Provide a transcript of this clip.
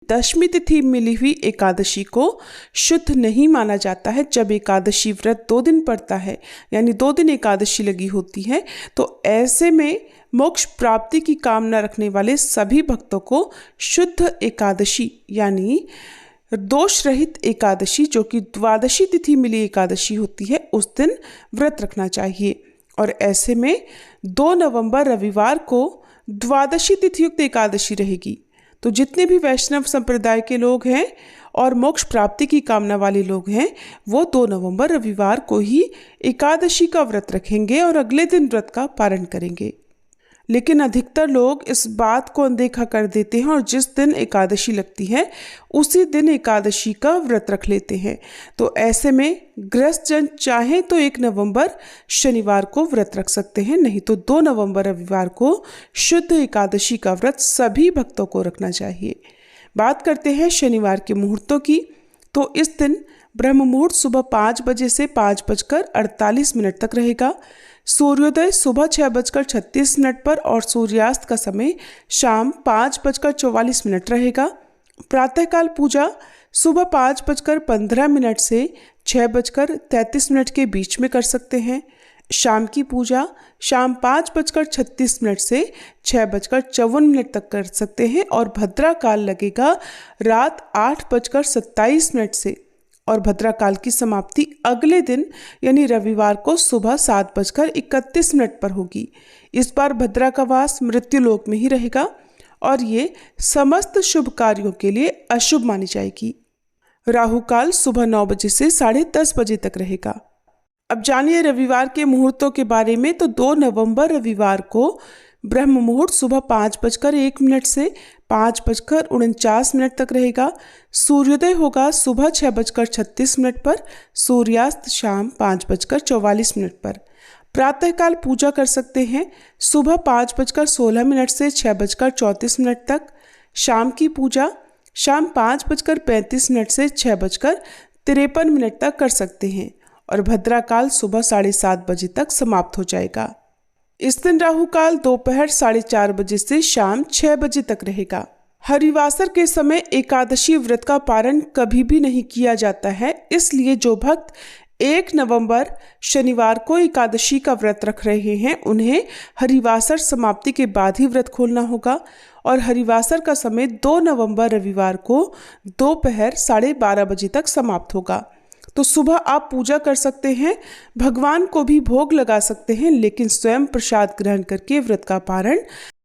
दशमी तिथि मिली हुई एकादशी को शुद्ध नहीं माना जाता है। जब एकादशी व्रत 2 दिन पड़ता है, यानी 2 दिन एकादशी लगी होती है, तो ऐसे में मोक्ष प्राप्ति की कामना रखने वाले सभी भक्तों को शुद्ध एकादशी यानी दोष रहित एकादशी, जो कि द्वादशी तिथि मिली एकादशी होती है, उस दिन व्रत रखना चाहिए। और ऐसे में 2 नवंबर रविवार को द्वादशी तिथि युक्त एकादशी रहेगी। तो जितने भी वैष्णव संप्रदाय के लोग हैं और मोक्ष प्राप्ति की कामना वाले लोग हैं, वो 2 नवंबर रविवार को ही एकादशी का व्रत रखेंगे और अगले दिन व्रत का पारण करेंगे। लेकिन अधिकतर लोग इस बात को अनदेखा कर देते हैं और जिस दिन एकादशी लगती है उसी दिन एकादशी का व्रत रख लेते हैं। तो ऐसे में गृहस्थ जन चाहे तो 1 नवंबर शनिवार को व्रत रख सकते हैं, नहीं तो 2 नवंबर रविवार को शुद्ध एकादशी का व्रत सभी भक्तों को रखना चाहिए। बात करते हैं शनिवार के मुहूर्तों की। तो इस दिन ब्रह्म मुहूर्त सुबह 5 बजे से 5:48 तक रहेगा। सूर्योदय सुबह 6:36 पर और सूर्यास्त का समय शाम 5:44 रहेगा। प्रातःकाल पूजा सुबह 5:15 से 6:33 के बीच में कर सकते हैं। शाम की पूजा शाम 5:36 से 6:54 तक कर सकते हैं और भद्रा काल लगेगा रात 8:27 से, और भद्रा काल की समाप्ति अगले दिन यानी रविवार को सुबह 7:31 पर होगी। इस बार भद्रा का वास मृत्युलोक में ही रहेगा और ये समस्त शुभ कार्यों के लिए अशुभ मानी जाएगी। राहु काल सुबह 9 बजे से 10:30 बजे तक रहेगा। अब जानिए रविवार के मुहूर्तों के बारे में। तो 2 नवंबर रविवार को ब्रह्म मुहूर्त सुबह 5:01 से 5:49 तक रहेगा। सूर्योदय होगा सुबह 6:36 पर, सूर्यास्त शाम 5:44 पर। प्रातःकाल पूजा कर सकते हैं सुबह 5:16 से 6:34 तक। शाम की पूजा शाम 5:35 से 6:53 तक कर सकते हैं और भद्रा काल सुबह 7:30 बजे तक समाप्त हो जाएगा। इस दिन राहु काल दोपहर 4:30 बजे से शाम 6 बजे तक रहेगा। हरिवासर के समय एकादशी व्रत का पारण कभी भी नहीं किया जाता है, इसलिए जो भक्त 1 नवंबर शनिवार को एकादशी का व्रत रख रहे हैं उन्हें हरिवासर समाप्ति के बाद ही व्रत खोलना होगा। और हरिवासर का समय 2 नवंबर रविवार को दोपहर 12:30 बजे तक समाप्त होगा। तो सुबह आप पूजा कर सकते हैं, भगवान को भी भोग लगा सकते हैं, लेकिन स्वयं प्रसाद ग्रहण करके व्रत का पारण